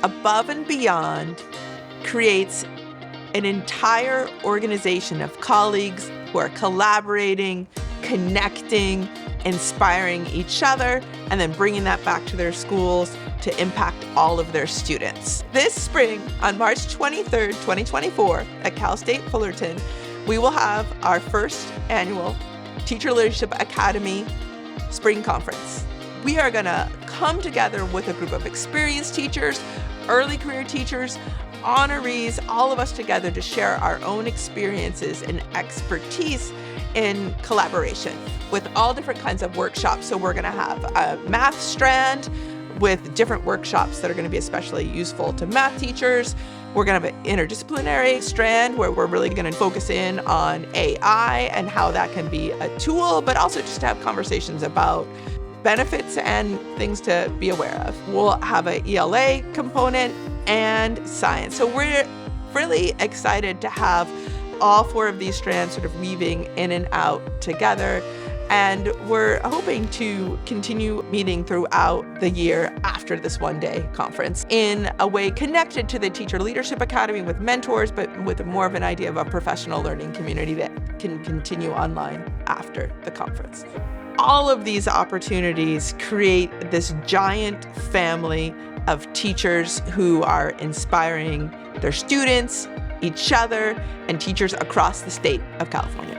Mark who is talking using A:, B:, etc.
A: above and beyond creates an entire organization of colleagues who are collaborating, connecting, inspiring each other, and then bringing that back to their schools to impact all of their students. This spring, on March 23rd, 2024, at Cal State Fullerton, we will have our first annual Teacher Leadership Academy Spring Conference. We are gonna come together with a group of experienced teachers, early career teachers, honorees, all of us together to share our own experiences and expertise in collaboration with all different kinds of workshops. So we're gonna have a math strand with different workshops that are gonna be especially useful to math teachers. We're gonna have an interdisciplinary strand where we're really gonna focus in on AI and how that can be a tool, but also just to have conversations about benefits and things to be aware of. We'll have an ELA component and science. So we're really excited to have all four of these strands sort of weaving in and out together. And we're hoping to continue meeting throughout the year after this one-day conference in a way connected to the Teacher Leadership Academy with mentors, but with more of an idea of a professional learning community that can continue online after the conference. All of these opportunities create this giant family of teachers who are inspiring their students, each other, and teachers across the state of California.